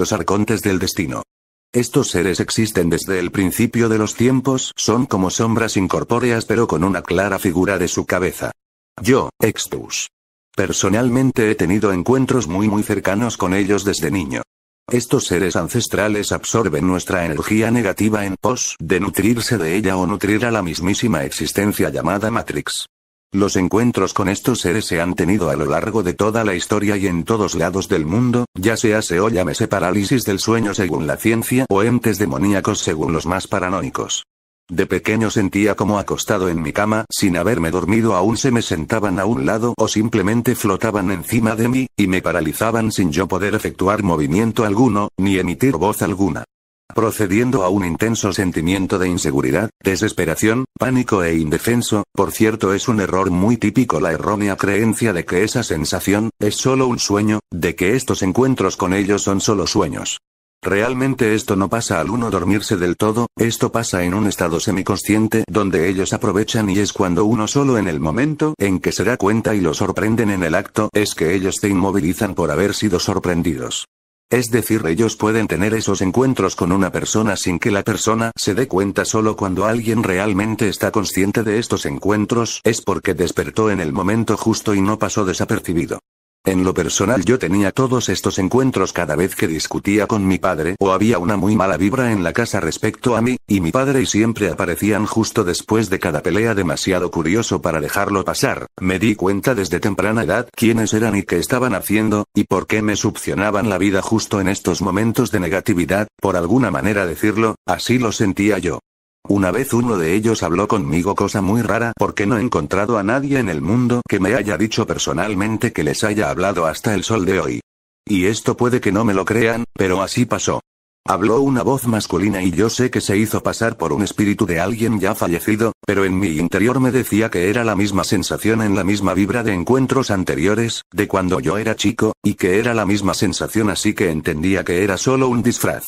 Los arcontes del destino. Estos seres existen desde el principio de los tiempos, son como sombras incorpóreas pero con una clara figura de su cabeza. Yo, Extus. Personalmente he tenido encuentros muy cercanos con ellos desde niño. Estos seres ancestrales absorben nuestra energía negativa en pos de nutrirse de ella o nutrir a la mismísima existencia llamada Matrix. Los encuentros con estos seres se han tenido a lo largo de toda la historia y en todos lados del mundo, ya sea o llámese parálisis del sueño según la ciencia o entes demoníacos según los más paranoicos. De pequeño sentía como acostado en mi cama, sin haberme dormido aún se me sentaban a un lado o simplemente flotaban encima de mí, y me paralizaban sin yo poder efectuar movimiento alguno, ni emitir voz alguna. Procediendo a un intenso sentimiento de inseguridad, desesperación, pánico e indefenso. Por cierto, es un error muy típico la errónea creencia de que esa sensación es solo un sueño, de que estos encuentros con ellos son solo sueños. Realmente esto no pasa al uno dormirse del todo, esto pasa en un estado semiconsciente donde ellos aprovechan y es cuando uno solo en el momento en que se da cuenta y lo sorprenden en el acto es que ellos se inmovilizan por haber sido sorprendidos. Es decir, ellos pueden tener esos encuentros con una persona sin que la persona se dé cuenta. Solo cuando alguien realmente está consciente de estos encuentros es porque despertó en el momento justo y no pasó desapercibido. En lo personal yo tenía todos estos encuentros cada vez que discutía con mi padre o había una muy mala vibra en la casa respecto a mí, y mi padre y siempre aparecían justo después de cada pelea demasiado curioso para dejarlo pasar. Me di cuenta desde temprana edad quiénes eran y qué estaban haciendo, y por qué me succionaban la vida justo en estos momentos de negatividad, por alguna manera decirlo, así lo sentía yo. Una vez uno de ellos habló conmigo, cosa muy rara porque no he encontrado a nadie en el mundo que me haya dicho personalmente que les haya hablado hasta el sol de hoy. Y esto puede que no me lo crean, pero así pasó. Habló una voz masculina y yo sé que se hizo pasar por un espíritu de alguien ya fallecido, pero en mi interior me decía que era la misma sensación en la misma vibra de encuentros anteriores, de cuando yo era chico, y que era la misma sensación, así que entendía que era solo un disfraz.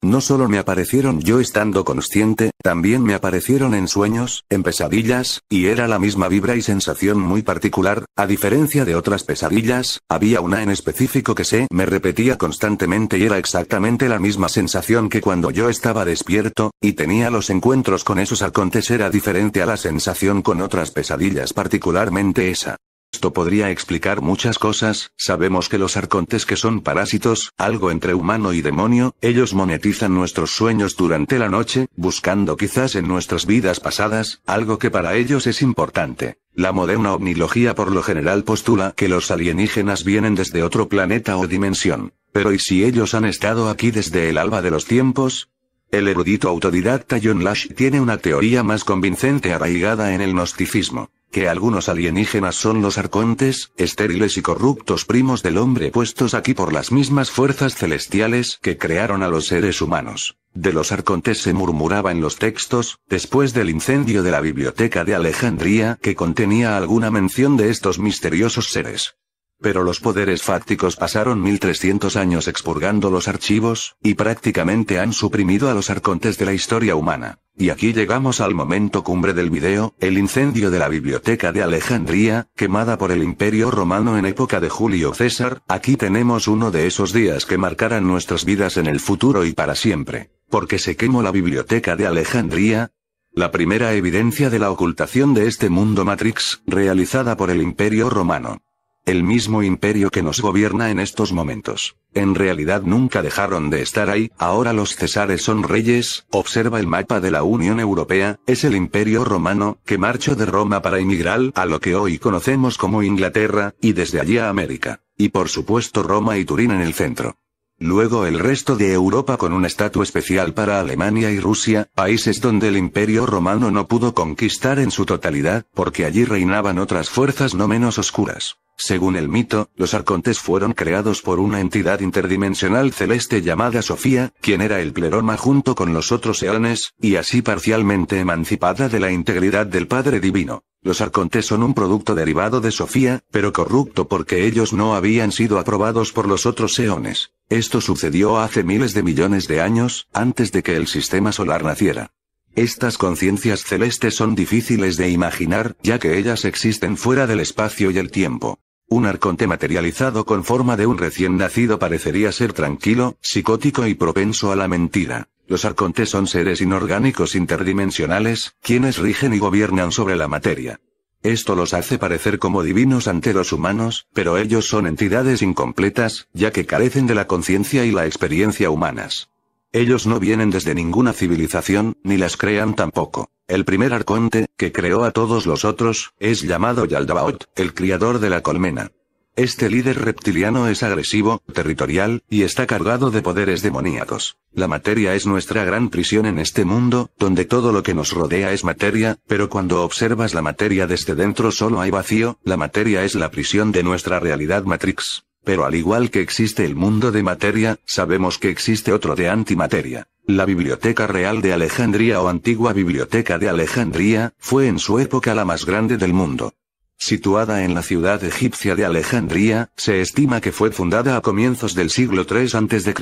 No solo me aparecieron yo estando consciente, también me aparecieron en sueños, en pesadillas, y era la misma vibra y sensación muy particular. A diferencia de otras pesadillas, había una en específico que se me repetía constantemente y era exactamente la misma sensación que cuando yo estaba despierto, y tenía los encuentros con esos arcontes. Era diferente a la sensación con otras pesadillas, particularmente esa. Esto podría explicar muchas cosas. Sabemos que los arcontes, que son parásitos, algo entre humano y demonio, ellos monetizan nuestros sueños durante la noche, buscando quizás en nuestras vidas pasadas, algo que para ellos es importante. La moderna omnilogía por lo general postula que los alienígenas vienen desde otro planeta o dimensión. Pero ¿y si ellos han estado aquí desde el alba de los tiempos? El erudito autodidacta John Lash tiene una teoría más convincente arraigada en el gnosticismo, que algunos alienígenas son los arcontes, estériles y corruptos primos del hombre puestos aquí por las mismas fuerzas celestiales que crearon a los seres humanos. De los arcontes se murmuraba en los textos, después del incendio de la biblioteca de Alejandría, que contenía alguna mención de estos misteriosos seres. Pero los poderes fácticos pasaron 1300 años expurgando los archivos, y prácticamente han suprimido a los arcontes de la historia humana. Y aquí llegamos al momento cumbre del video, el incendio de la biblioteca de Alejandría, quemada por el Imperio Romano en época de Julio César. Aquí tenemos uno de esos días que marcarán nuestras vidas en el futuro y para siempre. Porque se quemó la biblioteca de Alejandría, la primera evidencia de la ocultación de este mundo Matrix, realizada por el Imperio Romano. El mismo imperio que nos gobierna en estos momentos. En realidad nunca dejaron de estar ahí, ahora los césares son reyes. Observa el mapa de la Unión Europea, es el Imperio Romano, que marchó de Roma para emigrar a lo que hoy conocemos como Inglaterra, y desde allí a América. Y por supuesto Roma y Turín en el centro. Luego el resto de Europa con un estatus especial para Alemania y Rusia, países donde el Imperio Romano no pudo conquistar en su totalidad, porque allí reinaban otras fuerzas no menos oscuras. Según el mito, los arcontes fueron creados por una entidad interdimensional celeste llamada Sofía, quien era el pleroma junto con los otros eones, y así parcialmente emancipada de la integridad del Padre Divino. Los arcontes son un producto derivado de Sofía, pero corrupto porque ellos no habían sido aprobados por los otros eones. Esto sucedió hace miles de millones de años, antes de que el sistema solar naciera. Estas conciencias celestes son difíciles de imaginar, ya que ellas existen fuera del espacio y el tiempo. Un arconte materializado con forma de un recién nacido parecería ser tranquilo, psicótico y propenso a la mentira. Los arcontes son seres inorgánicos interdimensionales, quienes rigen y gobiernan sobre la materia. Esto los hace parecer como divinos ante los humanos, pero ellos son entidades incompletas, ya que carecen de la conciencia y la experiencia humanas. Ellos no vienen desde ninguna civilización, ni las crean tampoco. El primer arconte, que creó a todos los otros, es llamado Yaldabaoth, el criador de la colmena. Este líder reptiliano es agresivo, territorial, y está cargado de poderes demoníacos. La materia es nuestra gran prisión en este mundo, donde todo lo que nos rodea es materia, pero cuando observas la materia desde dentro solo hay vacío, la materia es la prisión de nuestra realidad Matrix. Pero al igual que existe el mundo de materia, sabemos que existe otro de antimateria. La Biblioteca Real de Alejandría o Antigua Biblioteca de Alejandría, fue en su época la más grande del mundo. Situada en la ciudad egipcia de Alejandría, se estima que fue fundada a comienzos del siglo III a.C.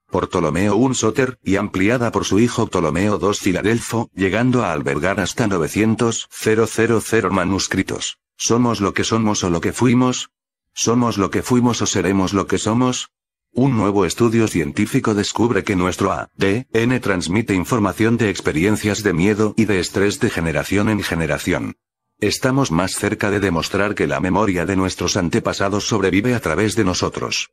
por Ptolomeo I Sóter, y ampliada por su hijo Ptolomeo II Filadelfo, llegando a albergar hasta 900,000 manuscritos. ¿Somos lo que somos o lo que fuimos? ¿Somos lo que fuimos o seremos lo que somos? Un nuevo estudio científico descubre que nuestro ADN transmite información de experiencias de miedo y de estrés de generación en generación. Estamos más cerca de demostrar que la memoria de nuestros antepasados sobrevive a través de nosotros.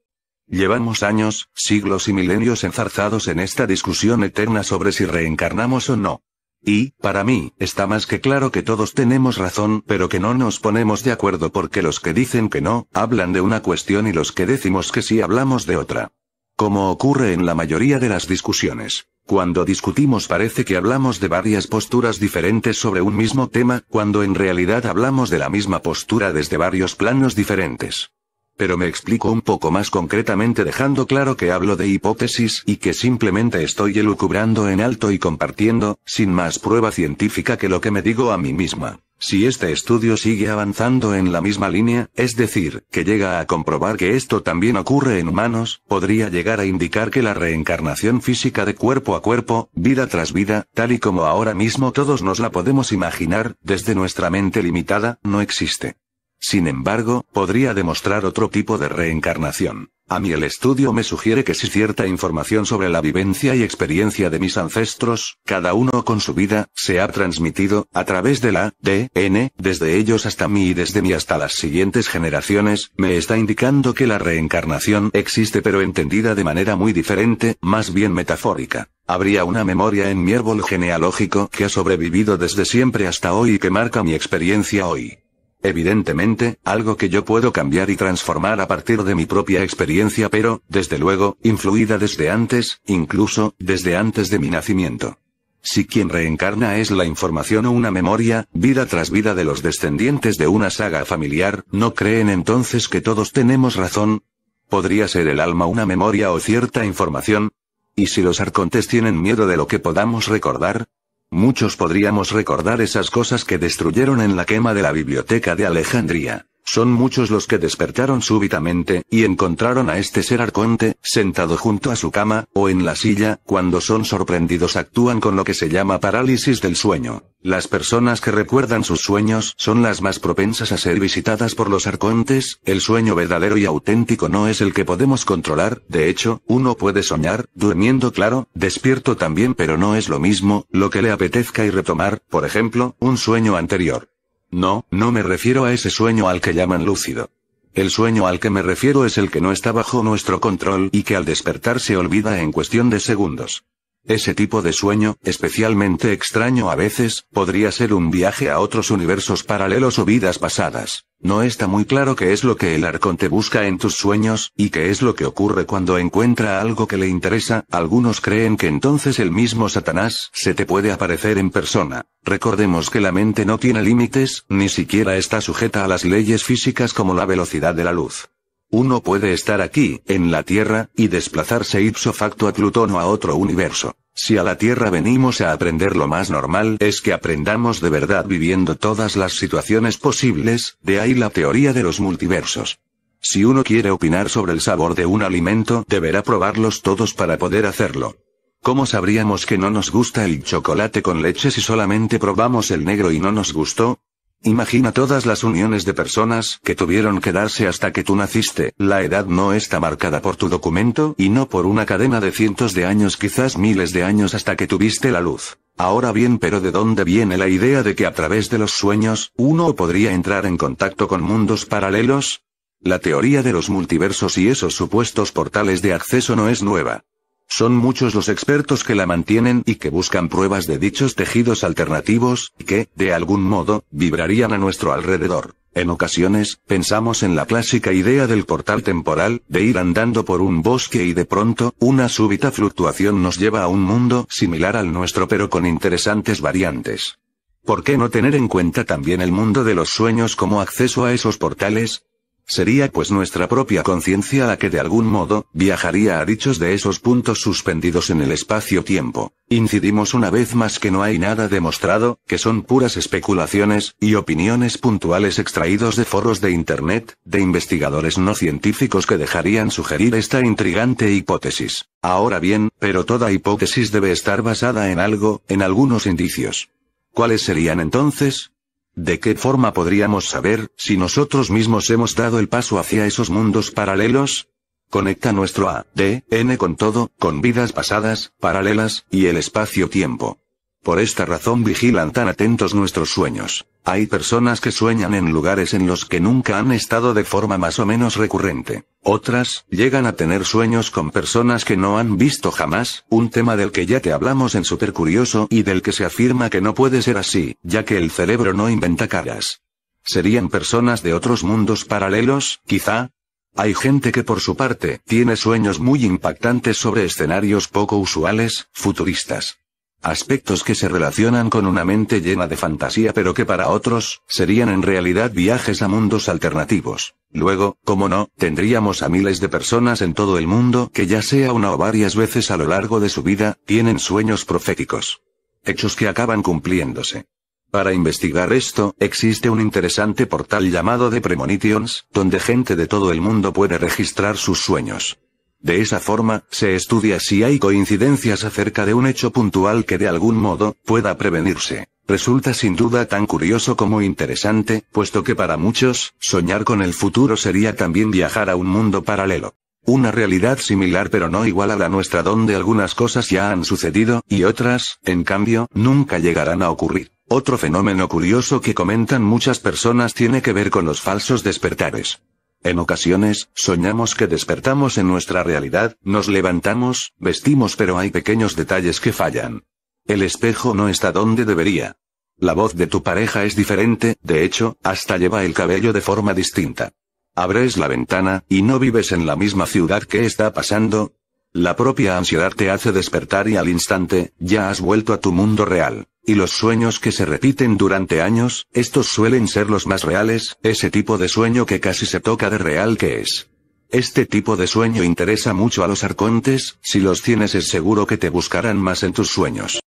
Llevamos años, siglos y milenios enzarzados en esta discusión eterna sobre si reencarnamos o no. Y, para mí, está más que claro que todos tenemos razón, pero que no nos ponemos de acuerdo porque los que dicen que no, hablan de una cuestión y los que decimos que sí hablamos de otra. Como ocurre en la mayoría de las discusiones. Cuando discutimos parece que hablamos de varias posturas diferentes sobre un mismo tema, cuando en realidad hablamos de la misma postura desde varios planos diferentes. Pero me explico un poco más concretamente dejando claro que hablo de hipótesis y que simplemente estoy elucubrando en alto y compartiendo, sin más prueba científica que lo que me digo a mí misma. Si este estudio sigue avanzando en la misma línea, es decir, que llega a comprobar que esto también ocurre en humanos, podría llegar a indicar que la reencarnación física de cuerpo a cuerpo, vida tras vida, tal y como ahora mismo todos nos la podemos imaginar, desde nuestra mente limitada, no existe. Sin embargo, podría demostrar otro tipo de reencarnación. A mí el estudio me sugiere que si cierta información sobre la vivencia y experiencia de mis ancestros, cada uno con su vida, se ha transmitido, a través del ADN, desde ellos hasta mí y desde mí hasta las siguientes generaciones, me está indicando que la reencarnación existe pero entendida de manera muy diferente, más bien metafórica. Habría una memoria en mi árbol genealógico que ha sobrevivido desde siempre hasta hoy y que marca mi experiencia hoy. Evidentemente, algo que yo puedo cambiar y transformar a partir de mi propia experiencia pero, desde luego, influida desde antes, incluso, desde antes de mi nacimiento. Si quien reencarna es la información o una memoria, vida tras vida de los descendientes de una saga familiar, ¿no creen entonces que todos tenemos razón? ¿Podría ser el alma una memoria o cierta información? ¿Y si los arcontes tienen miedo de lo que podamos recordar? Muchos podríamos recordar esas cosas que destruyeron en la quema de la biblioteca de Alejandría. Son muchos los que despertaron súbitamente, y encontraron a este ser arconte, sentado junto a su cama, o en la silla, cuando son sorprendidos actúan con lo que se llama parálisis del sueño. Las personas que recuerdan sus sueños son las más propensas a ser visitadas por los arcontes. El sueño verdadero y auténtico no es el que podemos controlar, de hecho, uno puede soñar, durmiendo claro, despierto también pero no es lo mismo, lo que le apetezca y retomar, por ejemplo, un sueño anterior. No me refiero a ese sueño al que llaman lúcido. El sueño al que me refiero es el que no está bajo nuestro control y que al despertar se olvida en cuestión de segundos. Ese tipo de sueño, especialmente extraño a veces, podría ser un viaje a otros universos paralelos o vidas pasadas. No está muy claro qué es lo que el arconte busca en tus sueños, y qué es lo que ocurre cuando encuentra algo que le interesa. Algunos creen que entonces el mismo Satanás se te puede aparecer en persona. Recordemos que la mente no tiene límites, ni siquiera está sujeta a las leyes físicas como la velocidad de la luz. Uno puede estar aquí, en la Tierra, y desplazarse ipso facto a Plutón o a otro universo. Si a la Tierra venimos a aprender, lo más normal es que aprendamos de verdad viviendo todas las situaciones posibles, de ahí la teoría de los multiversos. Si uno quiere opinar sobre el sabor de un alimento, deberá probarlos todos para poder hacerlo. ¿Cómo sabríamos que no nos gusta el chocolate con leche si solamente probamos el negro y no nos gustó? Imagina todas las uniones de personas que tuvieron que darse hasta que tú naciste. La edad no está marcada por tu documento y no por una cadena de cientos de años, quizás miles de años hasta que tuviste la luz. Ahora bien, pero ¿de dónde viene la idea de que a través de los sueños, uno podría entrar en contacto con mundos paralelos? La teoría de los multiversos y esos supuestos portales de acceso no es nueva. Son muchos los expertos que la mantienen y que buscan pruebas de dichos tejidos alternativos, que, de algún modo, vibrarían a nuestro alrededor. En ocasiones, pensamos en la clásica idea del portal temporal, de ir andando por un bosque y de pronto, una súbita fluctuación nos lleva a un mundo similar al nuestro pero con interesantes variantes. ¿Por qué no tener en cuenta también el mundo de los sueños como acceso a esos portales? Sería pues nuestra propia conciencia la que de algún modo, viajaría a dichos de esos puntos suspendidos en el espacio-tiempo. Incidimos una vez más que no hay nada demostrado, que son puras especulaciones, y opiniones puntuales extraídos de foros de internet, de investigadores no científicos que dejarían sugerir esta intrigante hipótesis. Ahora bien, pero toda hipótesis debe estar basada en algo, en algunos indicios. ¿Cuáles serían entonces? ¿De qué forma podríamos saber si nosotros mismos hemos dado el paso hacia esos mundos paralelos? Conecta nuestro ADN con todo, con vidas pasadas, paralelas, y el espacio-tiempo. Por esta razón vigilan tan atentos nuestros sueños. Hay personas que sueñan en lugares en los que nunca han estado de forma más o menos recurrente. Otras, llegan a tener sueños con personas que no han visto jamás, un tema del que ya te hablamos en Super Curioso y del que se afirma que no puede ser así, ya que el cerebro no inventa caras. ¿Serían personas de otros mundos paralelos, quizá? Hay gente que por su parte, tiene sueños muy impactantes sobre escenarios poco usuales, futuristas. Aspectos que se relacionan con una mente llena de fantasía pero que para otros, serían en realidad viajes a mundos alternativos. Luego, como no, tendríamos a miles de personas en todo el mundo que ya sea una o varias veces a lo largo de su vida, tienen sueños proféticos. Hechos que acaban cumpliéndose. Para investigar esto, existe un interesante portal llamado The Premonitions, donde gente de todo el mundo puede registrar sus sueños. De esa forma, se estudia si hay coincidencias acerca de un hecho puntual que de algún modo, pueda prevenirse. Resulta sin duda tan curioso como interesante, puesto que para muchos, soñar con el futuro sería también viajar a un mundo paralelo. Una realidad similar pero no igual a la nuestra donde algunas cosas ya han sucedido, y otras, en cambio, nunca llegarán a ocurrir. Otro fenómeno curioso que comentan muchas personas tiene que ver con los falsos despertares. En ocasiones, soñamos que despertamos en nuestra realidad, nos levantamos, vestimos pero hay pequeños detalles que fallan. El espejo no está donde debería. La voz de tu pareja es diferente, de hecho, hasta lleva el cabello de forma distinta. Abres la ventana, y no vives en la misma ciudad. ¿Qué está pasando? La propia ansiedad te hace despertar y al instante, ya has vuelto a tu mundo real. Y los sueños que se repiten durante años, estos suelen ser los más reales, ese tipo de sueño que casi se toca de real que es. Este tipo de sueño interesa mucho a los arcontes, si los tienes es seguro que te buscarán más en tus sueños.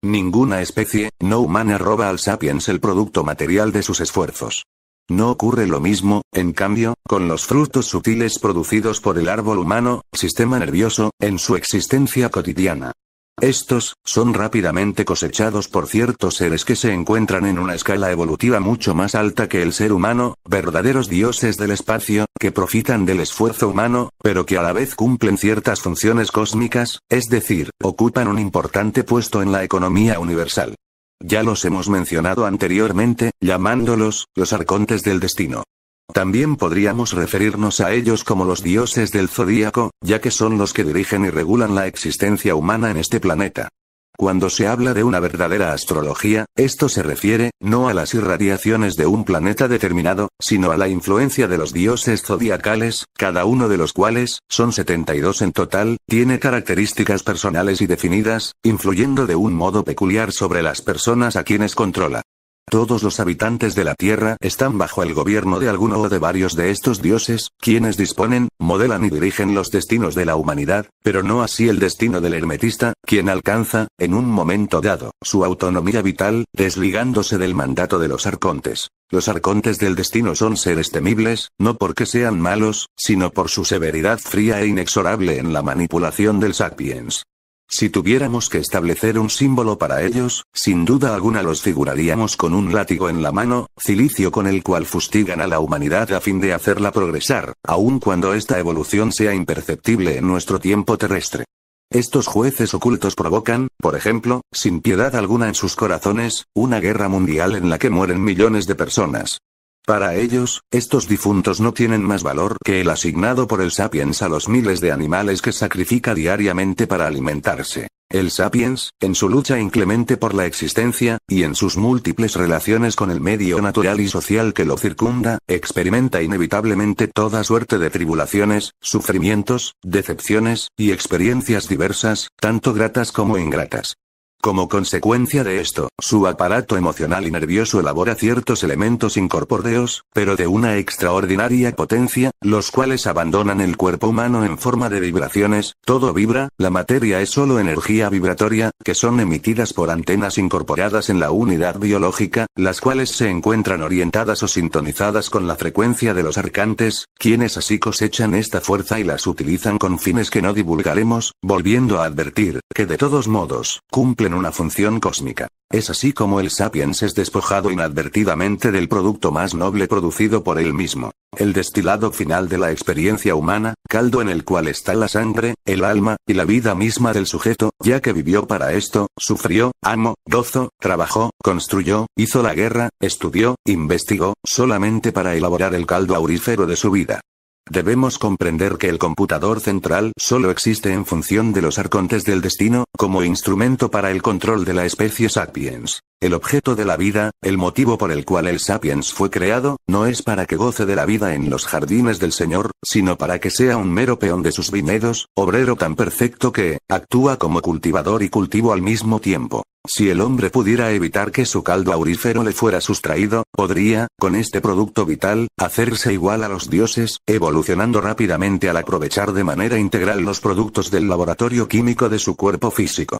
Ninguna especie, no humana roba al sapiens el producto material de sus esfuerzos. No ocurre lo mismo, en cambio, con los frutos sutiles producidos por el árbol humano, sistema nervioso, en su existencia cotidiana. Estos, son rápidamente cosechados por ciertos seres que se encuentran en una escala evolutiva mucho más alta que el ser humano, verdaderos dioses del espacio, que profitan del esfuerzo humano, pero que a la vez cumplen ciertas funciones cósmicas, es decir, ocupan un importante puesto en la economía universal. Ya los hemos mencionado anteriormente, llamándolos, los arcontes del destino. También podríamos referirnos a ellos como los dioses del zodíaco, ya que son los que dirigen y regulan la existencia humana en este planeta. Cuando se habla de una verdadera astrología, esto se refiere, no a las irradiaciones de un planeta determinado, sino a la influencia de los dioses zodiacales, cada uno de los cuales, son 72 en total, tiene características personales y definidas, influyendo de un modo peculiar sobre las personas a quienes controla. Todos los habitantes de la Tierra están bajo el gobierno de alguno o de varios de estos dioses, quienes disponen, modelan y dirigen los destinos de la humanidad, pero no así el destino del hermetista, quien alcanza, en un momento dado, su autonomía vital, desligándose del mandato de los arcontes. Los arcontes del destino son seres temibles, no porque sean malos, sino por su severidad fría e inexorable en la manipulación del sapiens. Si tuviéramos que establecer un símbolo para ellos, sin duda alguna los figuraríamos con un látigo en la mano, cilicio con el cual fustigan a la humanidad a fin de hacerla progresar, aun cuando esta evolución sea imperceptible en nuestro tiempo terrestre. Estos jueces ocultos provocan, por ejemplo, sin piedad alguna en sus corazones, una guerra mundial en la que mueren millones de personas. Para ellos, estos difuntos no tienen más valor que el asignado por el sapiens a los miles de animales que sacrifica diariamente para alimentarse. El sapiens, en su lucha inclemente por la existencia, y en sus múltiples relaciones con el medio natural y social que lo circunda, experimenta inevitablemente toda suerte de tribulaciones, sufrimientos, decepciones, y experiencias diversas, tanto gratas como ingratas. Como consecuencia de esto, su aparato emocional y nervioso elabora ciertos elementos incorpóreos, pero de una extraordinaria potencia, los cuales abandonan el cuerpo humano en forma de vibraciones. Todo vibra, la materia es solo energía vibratoria, que son emitidas por antenas incorporadas en la unidad biológica, las cuales se encuentran orientadas o sintonizadas con la frecuencia de los arcantes, quienes así cosechan esta fuerza y las utilizan con fines que no divulgaremos, volviendo a advertir, que de todos modos, cumplen una función cósmica. Es así como el sapiens es despojado inadvertidamente del producto más noble producido por él mismo. El destilado final de la experiencia humana, caldo en el cual está la sangre, el alma, y la vida misma del sujeto, ya que vivió para esto, sufrió, amó, gozó, trabajó, construyó, hizo la guerra, estudió, investigó, solamente para elaborar el caldo aurífero de su vida. Debemos comprender que el computador central solo existe en función de los arcontes del destino, como instrumento para el control de la especie sapiens. El objeto de la vida, el motivo por el cual el sapiens fue creado, no es para que goce de la vida en los jardines del Señor, sino para que sea un mero peón de sus viñedos, obrero tan perfecto que, actúa como cultivador y cultivo al mismo tiempo. Si el hombre pudiera evitar que su caldo aurífero le fuera sustraído, podría, con este producto vital, hacerse igual a los dioses, evolucionando rápidamente al aprovechar de manera integral los productos del laboratorio químico de su cuerpo físico.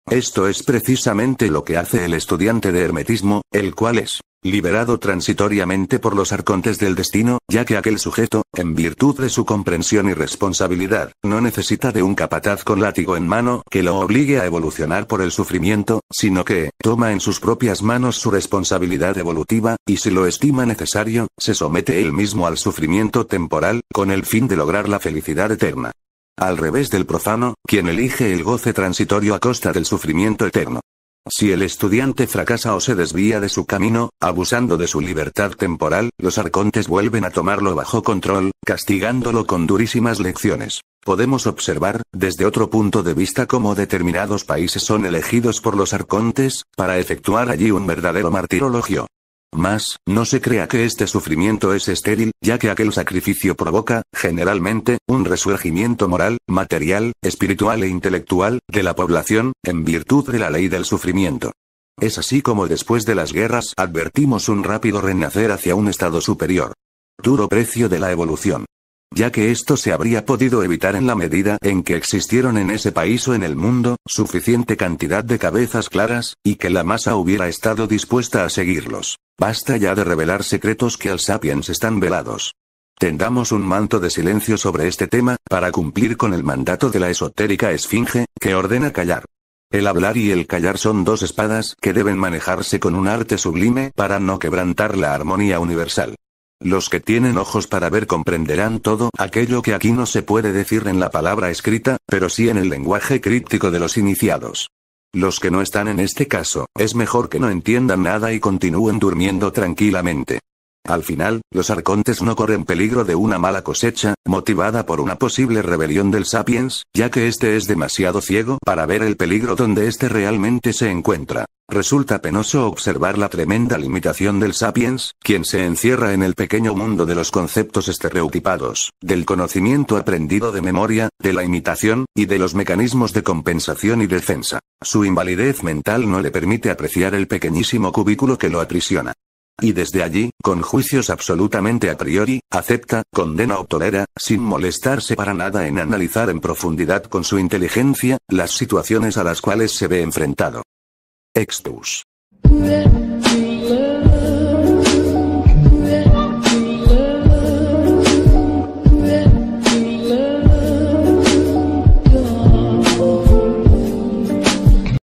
Esto es precisamente lo que hace el estudiante de hermetismo, el cual es liberado transitoriamente por los arcontes del destino, ya que aquel sujeto, en virtud de su comprensión y responsabilidad, no necesita de un capataz con látigo en mano que lo obligue a evolucionar por el sufrimiento, sino que toma en sus propias manos su responsabilidad evolutiva, y si lo estima necesario, se somete él mismo al sufrimiento temporal, con el fin de lograr la felicidad eterna. Al revés del profano, quien elige el goce transitorio a costa del sufrimiento eterno. Si el estudiante fracasa o se desvía de su camino, abusando de su libertad temporal, los arcontes vuelven a tomarlo bajo control, castigándolo con durísimas lecciones. Podemos observar, desde otro punto de vista, cómo determinados países son elegidos por los arcontes, para efectuar allí un verdadero martirologio. Mas, no se crea que este sufrimiento es estéril, ya que aquel sacrificio provoca, generalmente, un resurgimiento moral, material, espiritual e intelectual, de la población, en virtud de la ley del sufrimiento. Es así como después de las guerras advertimos un rápido renacer hacia un estado superior. Duro precio de la evolución. Ya que esto se habría podido evitar en la medida en que existieron en ese país o en el mundo, suficiente cantidad de cabezas claras, y que la masa hubiera estado dispuesta a seguirlos. Basta ya de revelar secretos que al sapiens están velados. Tendamos un manto de silencio sobre este tema, para cumplir con el mandato de la esotérica esfinge, que ordena callar. El hablar y el callar son dos espadas que deben manejarse con un arte sublime para no quebrantar la armonía universal. Los que tienen ojos para ver comprenderán todo aquello que aquí no se puede decir en la palabra escrita, pero sí en el lenguaje críptico de los iniciados. Los que no están en este caso, es mejor que no entiendan nada y continúen durmiendo tranquilamente. Al final, los arcontes no corren peligro de una mala cosecha, motivada por una posible rebelión del Sapiens, ya que este es demasiado ciego para ver el peligro donde este realmente se encuentra. Resulta penoso observar la tremenda limitación del Sapiens, quien se encierra en el pequeño mundo de los conceptos estereotipados, del conocimiento aprendido de memoria, de la imitación, y de los mecanismos de compensación y defensa. Su invalidez mental no le permite apreciar el pequeñísimo cubículo que lo aprisiona. Y desde allí, con juicios absolutamente a priori, acepta, condena o tolera, sin molestarse para nada en analizar en profundidad con su inteligencia, las situaciones a las cuales se ve enfrentado. Extus.